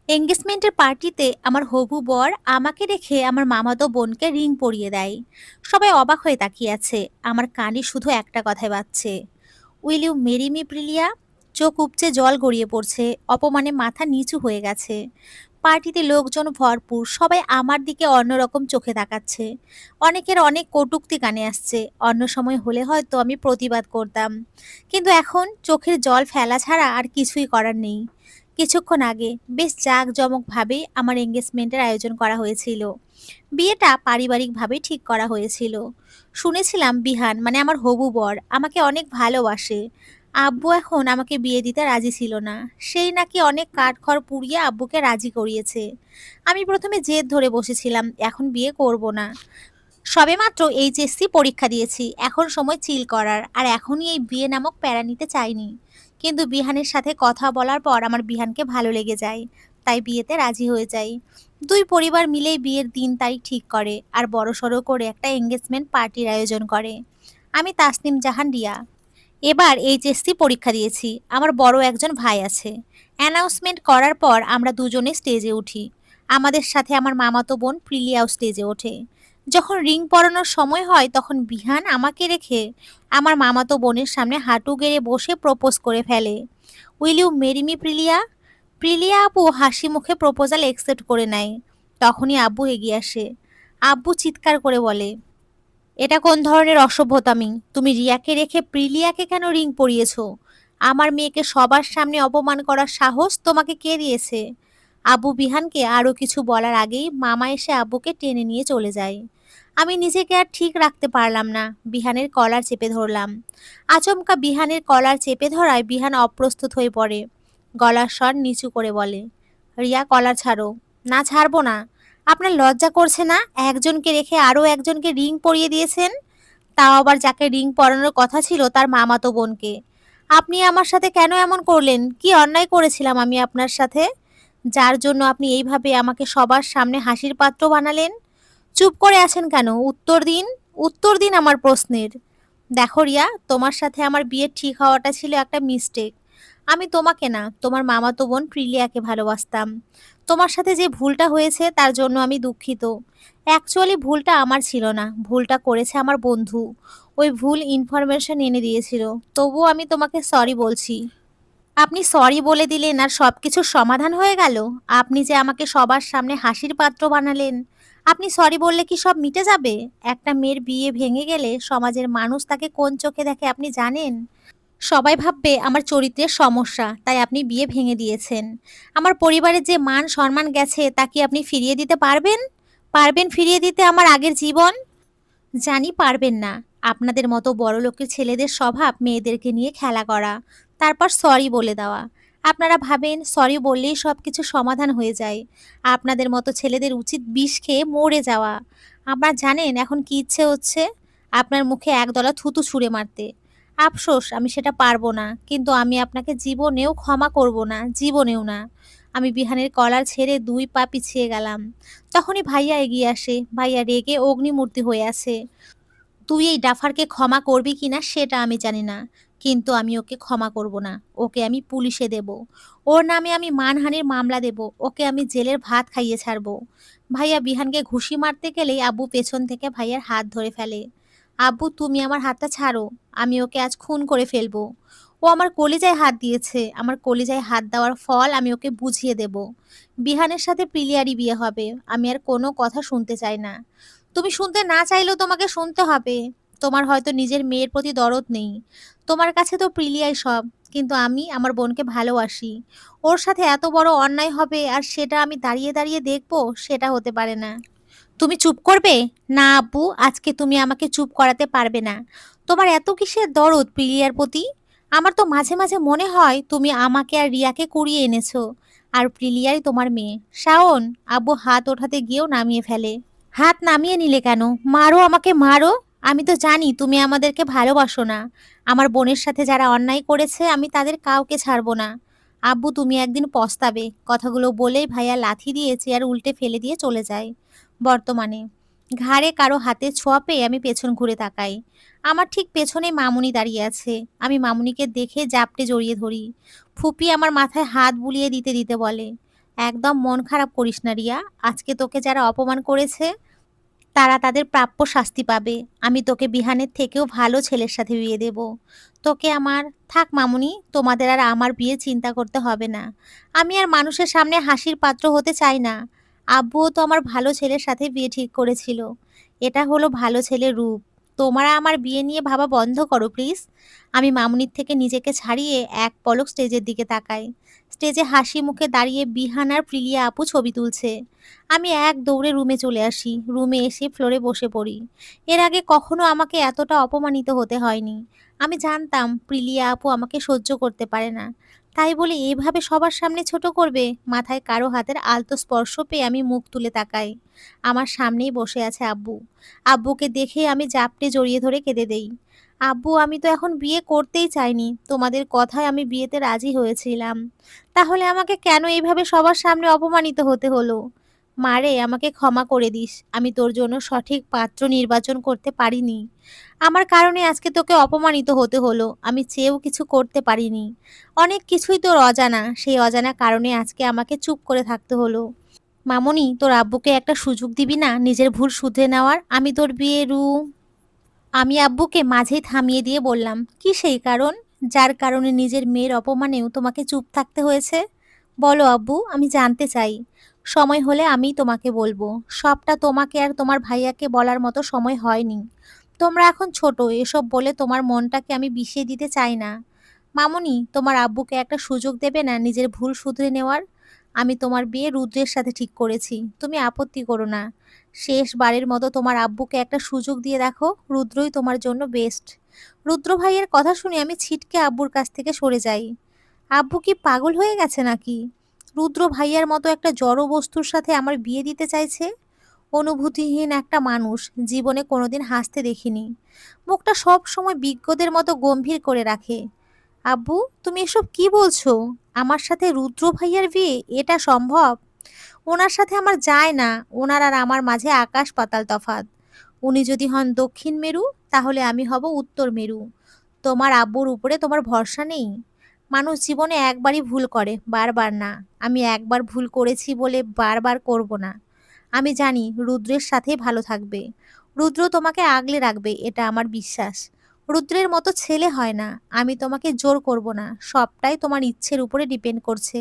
এঙ্গেজমেন্টের পার্টিতে আমার হবু বর আমাকে রেখে আমার মামাতো বোনকে রিং পরিয়ে দেয়। সবাই অবাক হয়ে তাকিয়ে আছে। আমার কানে শুধু একটা কথাই বাজছে, উইল ইউ মেরি মি প্রিলিয়া। চোখ উপচে জল গড়িয়ে পড়ছে, অপমানে মাথা নিচু হয়ে গেছে। পার্টিতে লোকজন ভরপুর, সবাই আমার দিকে অন্যরকম চোখে তাকাচ্ছে। অনেকের অনেক কটূক্তি কানে আসছে। অন্য সময় হলে হয়তো আমি প্রতিবাদ করতাম, কিন্তু এখন চোখের জল ফেলা ছাড়া আর কিছুই করার নেই। কিছুক্ষণ আগে বেশ জাঁকজমকভাবে আমার এঙ্গেজমেন্টের আয়োজন করা হয়েছিল। বিয়েটা পারিবারিকভাবে ঠিক করা হয়েছিল। শুনেছিলাম বিহান মানে আমার হবু বর আমাকে অনেক ভালোবাসে। আব্বু এখন আমাকে বিয়ে দিতে রাজি ছিল না। সেই নাকি অনেক কাঠখড় পুড়িয়ে আব্বুকে রাজি করিয়েছে। আমি প্রথমে জেদ ধরে বসেছিলাম, এখন বিয়ে করব না। সবেমাত্র এইচএসসি পরীক্ষা দিয়েছি, এখন সময় চিল করার, আর এখনই এই বিয়ে নামক প্যারা নিতে চাইনি। কিন্তু বিহানের সাথে কথা বলার পর আমার বিহানকে ভালো লেগে যায়, তাই বিয়েতে রাজি হয়ে যাই। দুই পরিবার মিলেই বিয়ের দিন তারিখ ঠিক করে আর বড়সড় করে একটা এঙ্গেজমেন্ট পার্টির আয়োজন করে। আমি তাসনিম জাহান রিয়া। এবার এইচএসসি পরীক্ষা দিয়েছি। আমার বড় একজন ভাই আছে। অ্যানাউন্সমেন্ট করার পর আমরা দুজনে স্টেজে উঠি। আমাদের সাথে আমার মামাতো বোন প্রিলিয়াও স্টেজে ওঠে। যখন রিং পরানোর সময় হয় তখন বিহান আমাকে রেখে আমার মামাতো বোনের সামনে হাঁটু গেড়ে বসে প্রপোজ করে ফেলে, উইল ইউ মেরি মি প্রিলিয়া। প্রিলিয়া আপু হাসি মুখে প্রপোজাল একসেপ্ট করে নেয়। তখনই আব্বু এগিয়ে আসে। আব্বু চিৎকার করে বলে, এটা কোন ধরনের অসভ্যতামি? তুমি রিয়াকে রেখে প্রিলিয়াকে কেন রিং পরিয়েছো? আমার মেয়েকে সবার সামনে অপমান করার সাহস তোমাকে কে দিয়েছে? আব্বু বিহানকে আরো কিছু বলার আগেই মামা এসে আব্বুকে টেনে নিয়ে চলে যায়। আমি নিজেকে আর ঠিক রাখতে পারলাম না, বিহানের কলার চেপে ধরলাম। আচমকা বিহানের কলার চেপে ধরায় বিহান অপ্রস্তুত হয়ে পড়ে। গলার স্বর নিচু করে বলে, রিয়া কলার ছাড়ো। না, ছাড়বো না। আপনার লজ্জা করছে না? একজনকে রেখে আরো একজনকে রিং পরিয়ে দিয়েছেন, তাও আবার যাকে রিং পরানোর কথা ছিল তার মামাতো বোনকে। আপনি আমার সাথে কেন এমন করলেন? কি অন্যায় করেছিলাম আমি আপনার সাথে, যার জন্য আপনি এইভাবে আমাকে সবার সামনে হাসির পাত্র বানালেন? চুপ করে আছেন কেন? উত্তর দিন, উত্তর দিন আমার প্রশ্নের। দেখো রিয়া, তোমার সাথে আমার বিয়ে ঠিক হওয়াটা ছিল একটা মিস্টেক। আমি তোমাকে না, তোমার মামাতো বোন প্রিলিয়াকে ভালোবাসতাম। তোমার সাথে যে ভুলটা হয়েছে তার জন্য আমি দুঃখিত। অ্যাকচুয়ালি ভুলটা আমার ছিল না, ভুলটা করেছে আমার বন্ধু। ওই ভুল ইনফরমেশন এনে দিয়েছিল। তবুও আমি তোমাকে সরি বলছি। আপনি সরি বলে দিলেন আর সবকিছুর সমাধান হয়ে গেল? আপনি যে আমাকে সবার সামনে হাসির পাত্র বানালেন, আপনি সরি বললে কি সব মিটে যাবে? একটা মেয়ের বিয়ে ভেঙে গেলে সমাজের মানুষ তাকে কোন চোখে দেখে আপনি জানেন? সবাই ভাববে আমার চরিত্রের সমস্যা, তাই আপনি বিয়ে ভেঙে দিয়েছেন। আমার পরিবারের যে মান সম্মান গেছে তা কি আপনি ফিরিয়ে দিতে পারবেন? পারবেন ফিরিয়ে দিতে আমার আগের জীবন? জানি পারবেন না। আপনাদের মতো বড়লোকের ছেলেদের স্বভাব মেয়েদেরকে নিয়ে খেলা করা, তারপর সরি বলে দেওয়া। আপনারা ভাবেন সরি বললেই সবকিছু সমাধান হয়ে যায়। আপনাদের মতো ছেলেদের উচিত বিষ খেয়ে মরে যাওয়া। আপনার জানেন এখন কি ইচ্ছে হচ্ছে? আপনার মুখে একদলা থুতু ছুঁড়ে মারতে। আফসোস আমি সেটা পারবো না, কিন্তু আমি আপনাকে জীবনেও ক্ষমা করব না, জীবনেও না। আমি বিহানের কলার ছেড়ে ২ পা পিছিয়ে গেলাম। তখনই ভাইয়া এগিয়ে আসে। ভাইয়া রেগে অগ্নিমূর্তি হয়ে আছে। তুই এই ডাফারকে ক্ষমা করবি কিনা সেটা আমি জানি না, কিন্তু আমি ওকে ক্ষমা করব না। ওকে আমি পুলিশে দেব। ওর নামে আমি মানহানির মামলা দেব। ওকে আমি জেলের ভাত খাইয়ে ছাড়বো। ভাইয়া বিহানকে ঘুষি মারতে গেলেই আব্বু পেছন থেকে ভাইয়ার হাত ধরে ফেলে। আব্বু, তুমি আমার হাতটা ছাড়ো। আমি ওকে আজ খুন করে ফেলবো। ও আমার কলিজায় হাত দিয়েছে, আমার কলিজায় হাত দেওয়ার ফল আমি ওকে বুঝিয়ে দেব। বিহানের সাথে প্রিলিয়ারই বিয়ে হবে। আমি আর কোনো কথা শুনতে চাই না। তুমি শুনতে না চাইলেও তোমাকে শুনতে হবে। তোমার হয়তো নিজের মেয়ের প্রতি দরদ নেই। তোমার কাছে তো প্রিলিয়াই সব। কিন্তু আমি আমার বোনকে ভালোবাসি। ওর সাথে এত বড় অন্যায় হবে আর সেটা আমি দাঁড়িয়ে দাঁড়িয়ে দেখব, সেটা হতে পারে না। তুমি চুপ করবে? না আব্বু, আজকে তুমি আমাকে চুপ করাতে পারবে না। তোমার এত কিসের দরদ প্রিলিয়ার প্রতি? আমার তো মাঝে মাঝে মনে হয় তুমি আমাকে আর রিয়াকে কুড়িয়ে এনেছো, আর প্রিলিয়াই তোমার মেয়ে। শাওন, আব্বু হাত ওঠাতে গিয়েও নামিয়ে ফেলে। হাত নামিয়ে নিলে কেন? মারো, আমাকে মারো। আমি তো জানি তুমি আমাদেরকে ভালোবাসো না। আমার বোনের সাথে যারা অন্যায় করেছে আমি তাদের কাউকে ছাড়বো না। আব্বু, তুমি একদিন পস্তাবে। কথাগুলো বলেই ভাইয়া লাথি দিয়ে চেয়ার উল্টে ফেলে দিয়ে চলে যায়। বর্তমানে ঘাড়ে কারো হাতে ছোঁয়া পেয়ে আমি পেছন ঘুরে তাকাই। আমার ঠিক পেছনে মামুনি দাঁড়িয়ে আছে। আমি মামুনিকে দেখে জাপটে জড়িয়ে ধরি। ফুপি আমার মাথায় হাত বুলিয়ে দিতে দিতে বলে, একদম মন খারাপ করিস না রিয়া। আজকে তোকে যারা অপমান করেছে তারা তাদের প্রাপ্য শাস্তি পাবে। আমি তোকে বিহানের থেকেও ভালো ছেলের সাথে বিয়ে দেব। তোকে আমার থাক মামুনি, তোমাদের আর আমার বিয়ে চিন্তা করতে হবে না। আমি আর মানুষের সামনে হাসির পাত্র হতে চাই না। আব্বুও তো আমার ভালো ছেলের সাথে বিয়ে ঠিক করেছিল। এটা হলো ভালো ছেলের রূপ। তোমরা আমার বিয়ে নিয়ে ভাবা বন্ধ করো প্লিজ। আমি মামুনির থেকে নিজেকে ছাড়িয়ে এক পলক স্টেজের দিকে তাকাই। স্টেজে হাসি মুখে দাঁড়িয়ে বিহান আর প্রিলিয়া আপু ছবি তুলছে। আমি এক দৌড়ে রুমে চলে আসি। রুমে এসে ফ্লোরে বসে পড়ি। এর আগে কখনো আমাকে এতটা অপমানিত হতে হয়নি। আমি জানতাম প্রিলিয়া আপু আমাকে সহ্য করতে পারে না। তাই বলে এভাবে সবার সামনে ছোট করবে? মাথায় কারো হাতের আলতো স্পর্শ পেয়ে আমি মুখ তুলে তাকাই। আমার সামনেই বসে আছে আব্বু। আব্বুকে দেখে আমি জাপটে জড়িয়ে ধরে কেঁদে দেই। আব্বু, আমি তো এখন বিয়ে করতেই চাইনি। তোমাদের কথায় আমি বিয়েতে রাজি হয়েছিলাম। তাহলে আমাকে কেন এইভাবে সবার সামনে অপমানিত হতে হলো? মারে, আমাকে ক্ষমা করে দিস। আমি তোর জন্য সঠিক পাত্র নির্বাচন করতে পারিনি। আমার কারণে আজকে তোকে অপমানিত হতে হলো। আমি চেয়েও কিছু করতে পারিনি। অনেক কিছুই তোর অজানা। সেই অজানা কারণে আজকে আমাকে চুপ করে থাকতে হলো। মামনি, তোর আব্বুকে একটা সুযোগ দিবি না নিজের ভুল শুধরে নেওয়ার? আমি তোর বিয়ে আমি আব্বুকে মাঝেই থামিয়ে দিয়ে বললাম, কি সেই কারণ যার কারণে নিজের মেয়ের অপমানেও তোমাকে চুপ থাকতে হয়েছে? বলো আব্বু, আমি জানতে চাই। সময় হলে আমি তোমাকে বলবো। সবটা তোমাকে আর তোমার ভাইয়াকে বলার মতো সময় হয়নি। তোমরা এখন ছোট, এসব বলে তোমার মনটাকে আমি বিষিয়ে দিতে চাই না। মামুনি, তোমার আব্বুকে একটা সুযোগ দেবে না নিজের ভুল শুধরে নেওয়ার? আমি তোমার বিয়ে রুদ্রের সাথে ঠিক করেছি, তুমি আপত্তি করো না। শেষবারের মতো তোমার আব্বুকে একটা সুযোগ দিয়ে দেখো, রুদ্রই তোমার জন্য বেস্ট। রুদ্র ভাইয়ের কথা শুনে আমি ছিটকে আব্বুর কাছ থেকে সরে যাই। আব্বু কি পাগল হয়ে গেছে নাকি? রুদ্র ভাইয়ার মতো একটা জড় বস্তুর সাথে আমার বিয়ে দিতে চাইছে? অনুভূতিহীন একটা মানুষ জীবনে কোনোদিন হাসতে দেখিনি। মুখটা সব সময় বিজ্ঞদের মতো গম্ভীর করে রাখে। আব্বু, তুমি এসব কি বলছো? আমার সাথে রুদ্র ভাইয়ার বিয়ে? এটা সম্ভব? ওনার সাথে আমার যায় না। ওনার আর আমার মাঝে আকাশ পাতাল তফাৎ। উনি যদি হন দক্ষিণ মেরু, তাহলে আমি হব উত্তর মেরু। তোমার আব্বুর উপরে তোমার ভরসা নেই? মানুষ জীবনে একবারই ভুল করে, বারবার না। আমি একবার ভুল করেছি বলে বারবার করব না। আমি জানি রুদ্রের সাথেই ভালো থাকবে। রুদ্র তোমাকে আগলে রাখবে, এটা আমার বিশ্বাস। রুদ্রের মতো ছেলে হয় না। আমি তোমাকে জোর করব না, সবটাই তোমার ইচ্ছের উপরে ডিপেন্ড করছে।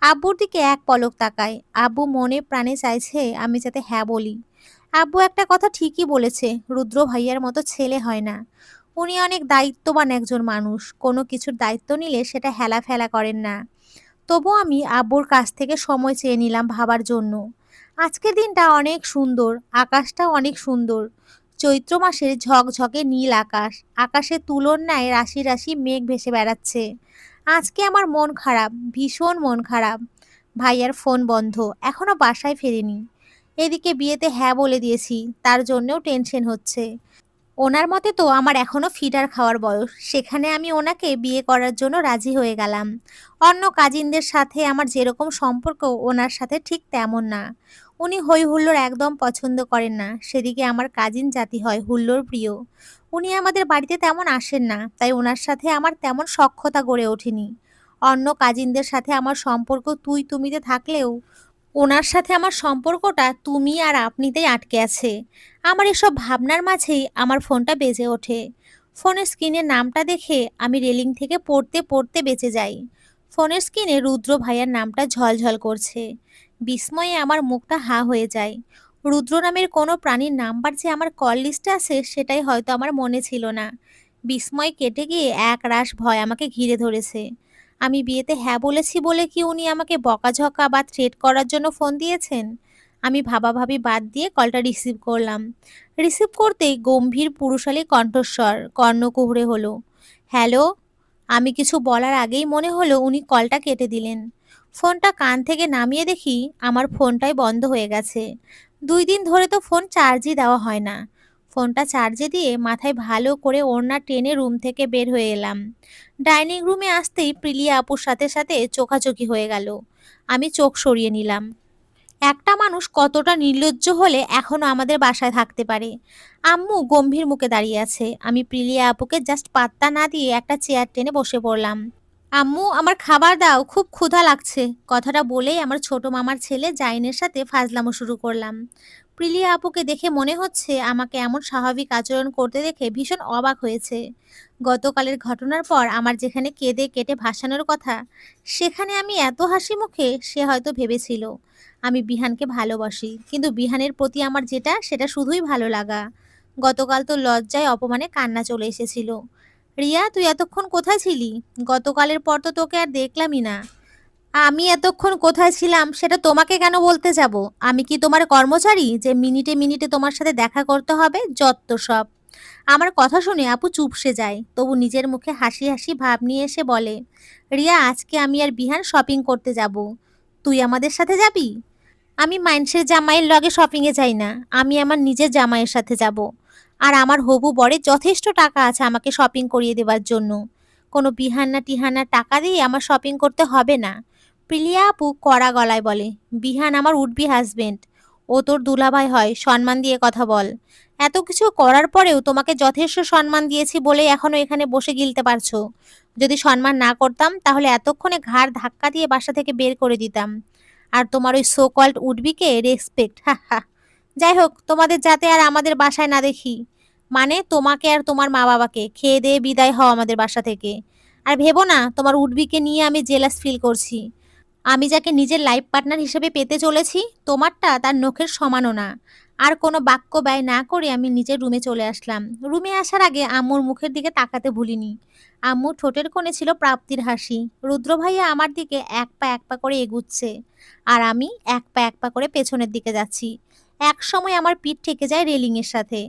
আব্বুর দিকে এক পলক তাকায়। আব্বু মনে প্রাণে চাইছে আমি যাতে হ্যাঁ বলি। আব্বু একটা কথা ঠিকই বলেছে, রুদ্র ভাইয়ার মতো ছেলে হয় না। উনি অনেক দায়িত্ববান একজন মানুষ। কোনো কিছুর দায়িত্ব নিলে সেটা হেলাফেলা করেন না। তবু আমি আব্বুর কাছ থেকে সময় চেয়ে নিলাম ভাবার জন্য। আজকের দিনটা অনেক সুন্দর। আকাশটাও অনেক সুন্দর। চৈত্র মাসের ঝকঝকে নীল আকাশ। আকাশে তুলোর ন্যায় রাশি রাশি মেঘ ভেসে বেড়াচ্ছে। আজকে আমার মন খারাপ, ভীষণ মন খারাপ। ভাইয়ার ফোন বন্ধ, এখনো বাসায় ফেরেনি। এদিকে বিয়েতে হ্যাঁ বলে দিয়েছি, তার জন্যও টেনশন হচ্ছে। ওনার মতে তো আমার এখনো ফিডার খাওয়ার বয়স, সেখানে আমি ওনাকে বিয়ে করার জন্য রাজি হয়ে গেলাম। অন্য কাজিনদের সাথে আমার যেরকম সম্পর্ক ওনার সাথে ঠিক তেমন না। উনি হই হুল্লোড় একদম পছন্দ করেন না। সেদিকে আমার কাজিন জাতি হয় হুল্লোড় প্রিয়। উনি আমাদের বাড়িতে তেমন আসেন না, তাই ওনার সাথে আমার তেমন সখ্যতা গড়ে ওঠেনি। অন্য কাজিনদের সাথে আমার সম্পর্ক তুই তুমিতে থাকলেও ওনার সাথে আমার সম্পর্কটা তুমি আর আপনিতেই আটকে আছে। আমার এসব ভাবনার মাঝেই আমার ফোনটা বেজে ওঠে। ফোনের স্ক্রিনের নামটা দেখে আমি রেলিং থেকে পড়তে পড়তে বেঁচে যাই। ফোনের স্ক্রিনে রুদ্র ভাইয়ার নামটা ঝলঝল করছে। বিস্ময়ে আমার মুখটা হাঁ হয়ে যায়। রুদ্র নামের কোনো প্রাণীর নাম্বার যে আমার কল লিস্টে আছে সেটাই হয়তো আমার মনে ছিল না। বিস্ময় কেটে গিয়ে এক রাশ ভয় আমাকে ঘিরে ধরেছে। আমি বিয়েতে হ্যাঁ বলেছি বলে কি উনি আমাকে বকাঝকা বা থ্রেট করার জন্য ফোন দিয়েছেন? আমি ভাবাভাবি বাদ দিয়ে কলটা রিসিভ করলাম। রিসিভ করতেই গম্ভীর পুরুষালী কণ্ঠস্বর কর্ণকুহরে হলো, হ্যালো। আমি কিছু বলার আগেই মনে হলো উনি কলটা কেটে দিলেন। ফোনটা কান থেকে নামিয়ে দেখি আমার ফোনটাই বন্ধ হয়ে গেছে। 2 দিন ধরে তো ফোন চার্জই দেওয়া হয় না। ফোনটা চার্জে দিয়ে মাথায় ভালো করে ওড়না টেনে রুম থেকে বের হয়ে এলাম। ডাইনিং রুমে আসতেই প্রিলিয়া আপুর সাথে সাথে চোখাচোখি হয়ে গেল। আমি চোখ সরিয়ে নিলাম। একটা মানুষ কতটা নির্লজ্জ হলে এখনো আমাদের বাসায় থাকতে পারে? আম্মু গম্ভীর মুখে দাঁড়িয়ে আছে। আমি প্রিলিয়া আপুকে জাস্ট পাত্তা না দিয়ে একটা চেয়ার টেনে বসে পড়লাম। আম্মু আমার খাবার দাও, খুব ক্ষুধা লাগছে। কথাটা বলেই আমার ছোট মামার ছেলে জাইনের সাথে ফাজলামো শুরু করলাম। প্রিলিয়া আপুকে দেখে মনে হচ্ছে আমাকে এমন স্বাভাবিক আচরণ করতে দেখে ভীষণ অবাক হয়েছে। গতকালের ঘটনার পর আমার যেখানে কেঁদে কেটে ভাসানোর কথা, সেখানে আমি এত হাসি মুখে, সে হয়তো ভেবেছিল আমি বিহানকে ভালোবাসি, কিন্তু বিহানের প্রতি আমার যেটা সেটা শুধুই ভালো লাগা। গতকাল তো লজ্জায় অপমানে কান্না চলে এসেছিল। রিয়া, তুই এতক্ষণ কোথায় ছিলি? গতকালের পর তো তোকে আর দেখলামই না। আমি এতক্ষণ কোথায় ছিলাম সেটা তোমাকে কেন বলতে যাব? আমি কি তোমার কর্মচারী যে মিনিটে মিনিটে তোমার সাথে দেখা করতে হবে? যত্ত সব। আমার কথা শুনে আপু চুপসে যায়, তবু নিজের মুখে হাসি হাসি ভাব নিয়ে এসে বলে, রিয়া, আজকে আমি আর বিহান শপিং করতে যাব। তুই আমাদের সাথে যাবি? আমি মাইনষের জামাইয়ের লগে শপিংয়ে যাই না। আমি আমার নিজের জামাইয়ের সাথে যাব। আর আমার হবু বরের যথেষ্ট টাকা আছে আমাকে শপিং করিয়ে দেবার জন্য। কোনো বিহান্না টিহান্নার টাকা দিয়ে আমার শপিং করতে হবে না। প্রিলিয়া আপু কড়া গলায় বলে, বিহান আমার উডবি হাজবেন্ড। ও তোর দুলাভাই হয়, সম্মান দিয়ে কথা বল। এত কিছু করার পরেও তোমাকে যথেষ্ট সম্মান দিয়েছি বলে এখনো এখানে বসে গিলতে পারছো। যদি সম্মান না করতাম তাহলে এতক্ষণে ঘাড় ধাক্কা দিয়ে বাসা থেকে বের করে দিতাম। আর তোমার ওই সো কল্ড উডবিকে রেসপেক্ট, হা হা। যাই হোক, তোমাদের যাতে আর আমাদের বাসায় না দেখি। মানে তোমাকে আর তোমার মা বাবাকে খেয়ে দিয়ে বিদায় হও আমাদের বাসা থেকে। আর ভেবো না তোমার উডবিকে নিয়ে আমি জেলাস ফিল করছি। আমি যাকে নিজের লাইফ পার্টনার হিসেবে পেতে চলেছি, তোমারটা তার নখের সমানও না। আর কোনো বাক্য ব্যয় না করে আমি নিজের রুমে চলে আসলাম। রুমে আসার আগে আম্মুর মুখের দিকে তাকাতে ভুলিনি। আম্মুর ঠোঁটের কোণে ছিল প্রাপ্তির হাসি। রুদ্র ভাইয়া আমার দিকে এক পা করে এগুচ্ছে, আর আমি এক পা করে পেছনের দিকে যাচ্ছি। এক সময় আমার পিঠ ঠেকে যায় রেলিংয়ের সাথে,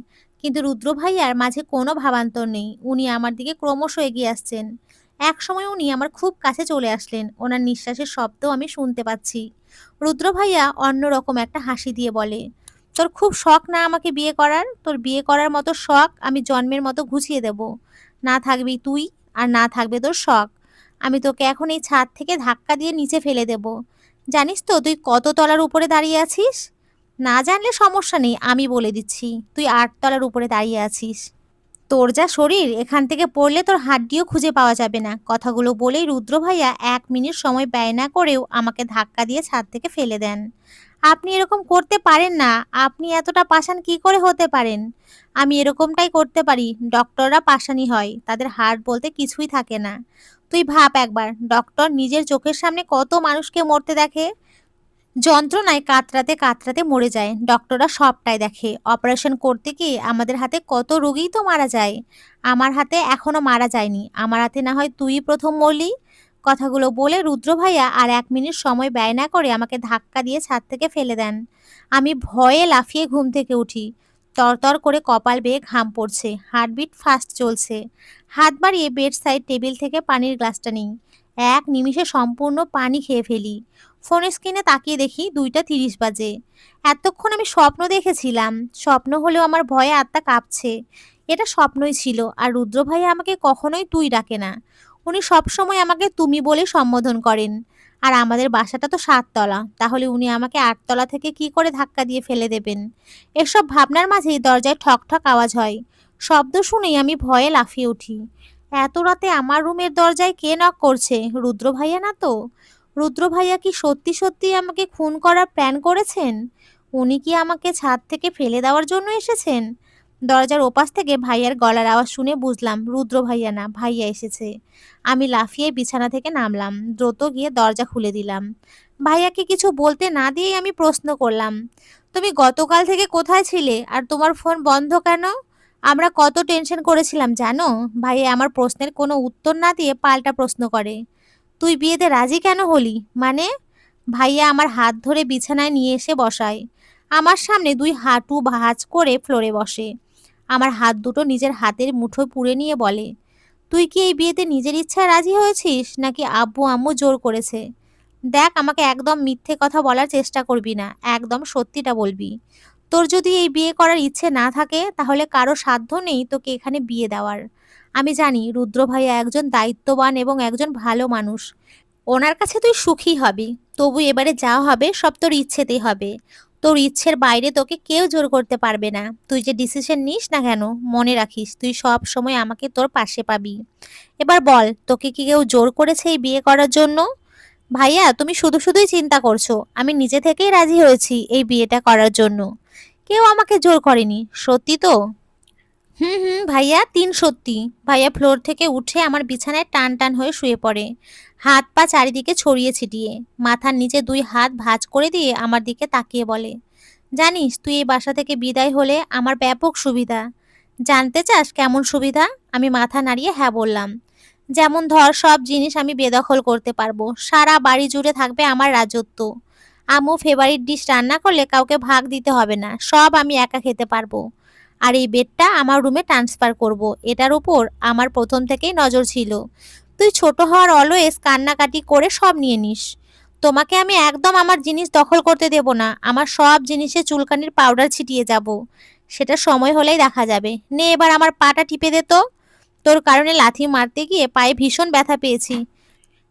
কিন্তু রুদ্র ভাইয়ার মাঝে কোনো ভাবান্তর নেই। উনি আমার দিকে ক্রমশ এগিয়ে আসছেন। একসময় উনি আমার খুব কাছে চলে আসলেন, ওনার নিঃশ্বাসের শব্দ আমি শুনতে পাচ্ছি। রুদ্র ভাইয়া অন্যরকম একটা হাসি দিয়ে বলে, তোর খুব শখ না আমাকে বিয়ে করার? তোর বিয়ে করার মতো শখ আমি জন্মের মতো ঘুচিয়ে দেব। না থাকবি তুই, আর না থাকবে তোর শখ। আমি তোকে এখন এই ছাদ থেকে ধাক্কা দিয়ে নিচে ফেলে দেব। জানিস তো তুই কত তলার উপরে দাঁড়িয়ে আছিস? না জানলে সমস্যা নেই, আমি বলে দিচ্ছি, তুই ৮ তলার উপরে দাঁড়িয়ে আছিস। তোর যা শরীর, এখান থেকে পড়লে তোর হাড্ডিও খুঁজে পাওয়া যাবে না। কথাগুলো বলেই রুদ্র ভাইয়া ১ মিনিট সময় ব্যয় না করেও আমাকে ধাক্কা দিয়ে ছাদ থেকে ফেলে দেন। আপনি এরকম করতে পারেন না। আপনি এতটা পাষাণ কি করে হতে পারেন? আমি এরকমটাই করতে পারি। ডক্টররা পাষাণই হয়, তাদের হার্ট বলতে কিছুই থাকে না। তুই ভাব একবার, ডক্টর নিজের চোখের সামনে কত মানুষকে মরতে দেখে, যন্ত্রণায় কাতরাতে কাতরাতে মরে যায়। ডক্টররা সবটাই দেখে। অপারেশন করতে গিয়ে আমাদের হাতে কত রোগীই তো মারা যায়। আমার হাতে এখনো মারা যায়নি। আমার হাতে না হয় তুই প্রথম মরলি। কথাগুলো বলে রুদ্র ভাইয়া আর ১ মিনিট সময় ব্যয় না করে আমাকে ধাক্কা দিয়ে ছাদ থেকে ফেলে দেন। আমি ভয়ে লাফিয়ে ঘুম থেকে উঠি। তরতর করে কপাল বেয়ে ঘাম পড়ছে, হার্টবিট ফাস্ট চলছে। হাত বাড়িয়ে বেড সাইড টেবিল থেকে পানির গ্লাসটা নিই। ১ নিমিষে সম্পূর্ণ পানি খেয়ে ফেলি। ফোনের স্ক্রিনে তাকিয়ে দেখি ২টা ৩০ বাজে। এতক্ষণ আমি স্বপ্ন দেখেছিলাম। স্বপ্ন হলেও আমার ভয়ে আত্মা কাঁপছে। এটা স্বপ্নই ছিল। আর রুদ্র ভাইয়া আমাকে কখনোই তুই ডাকে না। উনি সবসময় আমাকে তুমি বলে সম্বোধন করেন। আর আমাদের বাসাটা তো ৭ তলা, তাহলে উনি আমাকে ৮ তলা থেকে কি করে ধাক্কা দিয়ে ফেলে দেবেন? এসব ভাবনার মাঝেই দরজায় ঠক ঠক আওয়াজ হয়। শব্দ শুনেই আমি ভয়ে লাফিয়ে উঠি। এত রাতে আমার রুমের দরজায় কে নক করছে? রুদ্র ভাইয়া না তো? রুদ্র ভাইয়া কি সত্যি সত্যি আমাকে খুন করার প্ল্যান করেছেন? উনি কি আমাকে ছাদ থেকে ফেলে দেওয়ার জন্য এসেছেন? দরজার ওপাশ থেকে ভাইয়ার গলার আওয়াজ শুনে বুঝলাম রুদ্র ভাইয়া না, ভাইয়া এসেছে। আমি লাফিয়ে বিছানা থেকে নামলাম, দ্রুত গিয়ে দরজা খুলে দিলাম। ভাইয়াকে কিছু বলতে না দিয়েই আমি প্রশ্ন করলাম, তুমি গতকাল থেকে কোথায় ছিলে আর তোমার ফোন বন্ধ কেন? আমরা কত টেনশন করেছিলাম জানো? ভাইয়া আমার প্রশ্নের কোনো উত্তর না দিয়ে পাল্টা প্রশ্ন করে, তুই বিয়েতে রাজি কেন হলি? মানে? ভাইয়া আমার হাত ধরে বিছানায় নিয়ে এসে বসায়। আমার সামনে ২ হাঁটু ভাঁজ করে ফ্লোরে বসে। আমার হাত দুটো নিজের হাতের মুঠোয় পুরে নিয়ে বলে, তুই কি এই বিয়েতে নিজের ইচ্ছায় রাজি হয়েছিস নাকি আব্বু আম্মু জোর করেছে? দেখ, আমাকে একদম মিথ্যে কথা বলার চেষ্টা করবি না, একদম সত্যিটা বলবি। তোর যদি এই বিয়ে করার ইচ্ছে না থাকে তাহলে কারো সাধ্য নেই তোকে এখানে বিয়ে দেওয়ার। আমি জানি রুদ্র ভাইয়া একজন দায়িত্ববান এবং একজন ভালো মানুষ। ওনার কাছে তুই সুখী হবি। তবু এবারে যা হবে সব তোর ইচ্ছেতেই হবে। তোর ইচ্ছের বাইরে তোকে কেউ জোর করতে পারবে না। তুই যে ডিসিশন নিস না কেন, মনে রাখিস তুই সব সময় আমাকে তোর পাশে পাবি। এবার বল, তোকে কি কেউ জোর করেছে এই বিয়ে করার জন্য? ভাইয়া, তুমি শুধু শুধুই চিন্তা করছো। আমি নিজে থেকেই রাজি হয়েছি এই বিয়েটা করার জন্য। কেউ আমাকে জোর করেনি। সত্যি তো? হুম হুম ভাইয়া, সত্যি। ভাইয়া ফ্লোর থেকে উঠে আমার বিছানায় টান টান হয়ে শুয়ে পড়ে, হাত পা চারিদিকে ছড়িয়ে ছিটিয়ে। মাথার নিচে দুই হাত ভাঁজ করে দিয়ে আমার দিকে তাকিয়ে বলে, জানিস তুই এই বাসা থেকে বিদায় হলে আমার ব্যাপক সুবিধা। জানতে চাস কেমন সুবিধা? আমি মাথা নাড়িয়ে হ্যাঁ বললাম। যেমন ধর, সব জিনিস আমি বেদখল করতে পারবো, সারা বাড়ি জুড়ে থাকবে আমার রাজত্ব। আম্মু ফেভারিট ডিশ রান্না করলে কাউকে ভাগ দিতে হবে না, সব আমি একা খেতে পারবো। আর এই বেডটা আমার রুমে ট্রান্সফার করব, এটার উপর আমার প্রথম থেকেই নজর ছিল। তুই ছোট হওয়ার অলওয়েজ কান্নাকাটি করে সব নিয়ে নিস। তোমাকে আমি একদম আমার জিনিস দখল করতে দেব না। আমার সব জিনিসে চুলকানির পাউডার ছিটিয়ে যাব। সেটা সময় হলেই দেখা যাবে। নে এবার আমার পাটা টিপে দে তো। তোর কারণে লাথি মারতে গিয়ে পায়ে ভীষণ ব্যথা পেয়েছি।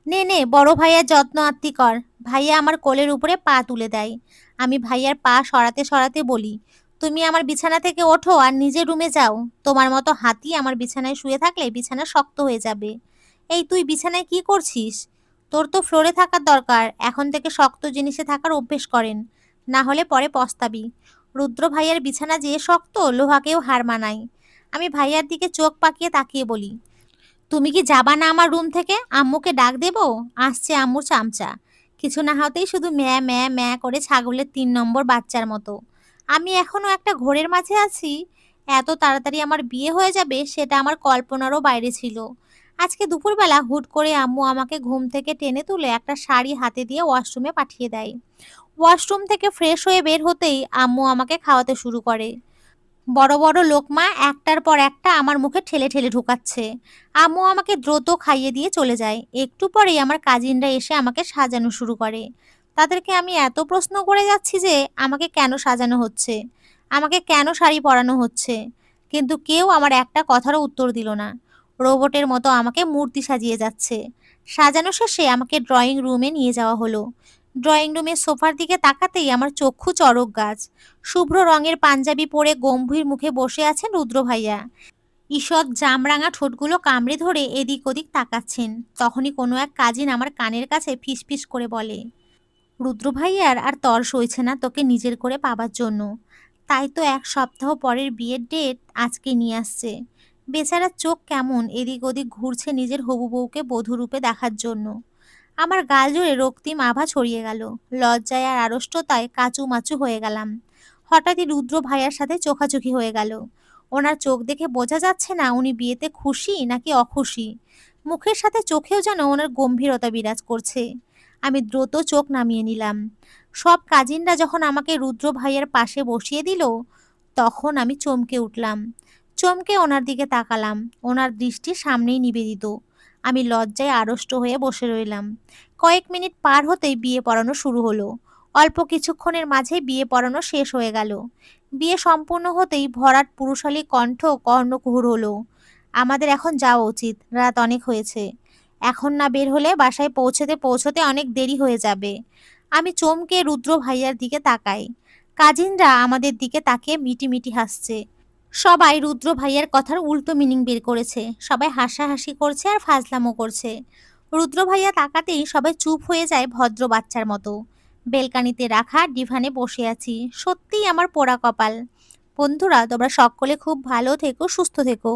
নে নে, বড় ভাইয়ার যত্ন আত্তি কর। ভাইয়া আমার কোলের উপরে পা তুলে দেয়। আমি ভাইয়ার পা সরাতে সরাতে বলি, তুমি আমার বিছানা থেকে ওঠো আর নিজের রুমে যাও। তোমার মতো হাতি আমার বিছানায় শুয়ে থাকলে বিছানা শক্ত হয়ে যাবে। এই তুই বিছানায় কি করছিস? তোর তো ফ্লোরে থাকার দরকার। এখন থেকে শক্ত জিনিসে থাকার অভ্যেস করেন, না হলে পরে পস্তাবি। রুদ্র ভাইয়ার বিছানা যে শক্ত, লোহাকেও হার মানায়। আমি ভাইয়ার দিকে চোখ পাকিয়ে তাকিয়ে বলি, তুমি কি যাবা না আমার রুম থেকে? আম্মুকে ডাক দেবো? আসছে আম্মুর চামচা। কিছু না হতেই শুধু ম্যা ম্যা ম্যা করে ছাগলের ৩ নম্বর বাচ্চার মতো। আমি এখনো একটা ঘোরের মাঝে আছি। এত তাড়াতাড়ি আমার বিয়ে হয়ে যাবে সেটা আমার কল্পনারও বাইরে ছিল। আজকে দুপুরবেলা হুট করে আম্মু আমাকে ঘুম থেকে টেনে তুলে একটা শাড়ি হাতে দিয়ে ওয়াশরুমে পাঠিয়ে দেয়। ওয়াশরুম থেকে ফ্রেশ হয়ে বের হতেই আম্মু আমাকে খাওয়াতে শুরু করে। বড় বড় লোকমা একটার পর একটা আমার মুখে ঠেলে ঠেলে ঢুকাচ্ছে। আম্মু আমাকে দ্রুত খাইয়ে দিয়ে চলে যায়। একটু পরেই আমার কাজিনরা এসে আমাকে সাজানো শুরু করে। তাদেরকে আমি এত প্রশ্ন করে যাচ্ছি যে আমাকে কেন সাজানো হচ্ছে, আমাকে কেন শাড়ি পরানো হচ্ছে, কিন্তু কেউ আমার একটা কথারও উত্তর দিল না। রোবটের মতো আমাকে মূর্তি সাজিয়ে যাচ্ছে। সাজানো শেষে আমাকে ড্রয়িং রুমে নিয়ে যাওয়া হলো। ড্রয়িং রুমের সোফার দিকে তাকাতেই আমার চক্ষু চড়ক গাছ। শুভ্র রঙের পাঞ্জাবি পরে গম্ভীর মুখে বসে আছেন রুদ্র ভাইয়া। ঈষৎ জামরাঙা ঠোঁটগুলো কামড়ে ধরে এদিক ওদিক তাকাচ্ছেন। তখনই কোনো এক কাজিন আমার কানের কাছে ফিসফিস করে বলে, রুদ্র ভাইয়ার আর তর সইছে না তোকে নিজের করে পাবার জন্য। তাই তো ১ সপ্তাহ পরের বিয়ের ডেট আজকে নিয়ে আসছে। বেচারার চোখ কেমন এদিক ওদিক ঘুরছে নিজের হবু বউকে বধূরূপে দেখার জন্য। আমার গাল জুড়ে রক্তিম আভা ছড়িয়ে গেল। লজ্জায় আর আড়ষ্টতায় কাঁচুমাচু হয়ে গেলাম। হঠাৎই রুদ্র ভাইয়ার সাথে চোখাচোখি হয়ে গেল। ওনার চোখ দেখে বোঝা যাচ্ছে না উনি বিয়েতে খুশি নাকি অখুশি। মুখের সাথে চোখেও যেন ওনার গম্ভীরতা বিরাজ করছে। আমি দ্রুত চোখ নামিয়ে নিলাম। সব কাজিনরা যখন আমাকে রুদ্র ভাইয়ের পাশে বসিয়ে দিল, তখন আমি চমকে উঠলাম। চমকে ওনার দিকে তাকালাম। ওনার দৃষ্টি সামনেই নিবেদিত। আমি লজ্জায় আড়ষ্ট হয়ে বসে রইলাম। কয়েক মিনিট পার হতেই বিয়ে পড়ানো শুরু হলো। অল্প কিছুক্ষণের মাঝে বিয়ে পড়ানো শেষ হয়ে গেল। বিয়ে সম্পূর্ণ হতেই ভরাট পুরুষালী কণ্ঠ কর্ণকুহুর হলো, আমাদের এখন যাওয়া উচিত, রাত অনেক হয়েছে। এখন না বের হলে বাসায় পৌঁছতে পৌঁছতে অনেক দেরি হয়ে যাবে। আমি চমকে রুদ্র ভাইয়ার দিকে তাকাই। কাজিনরা আমাদের দিকে তাকিয়ে মিটিমিটি হাসছে। সবাই রুদ্র ভাইয়ার কথার উল্টো মিনিং বের করেছে। সবাই হাসাহাসি করছে আর ফাজলামো করছে। রুদ্র ভাইয়া তাকাতেই সবাই চুপ হয়ে যায় ভদ্র বাচ্চার মতো। বেলকানিতে রাখা ডিভানে বসে আছি। সত্যিই আমার পোড়া কপাল। বন্ধুরা, তোমরা সকলে খুব ভালো থেকো, সুস্থ থেকো।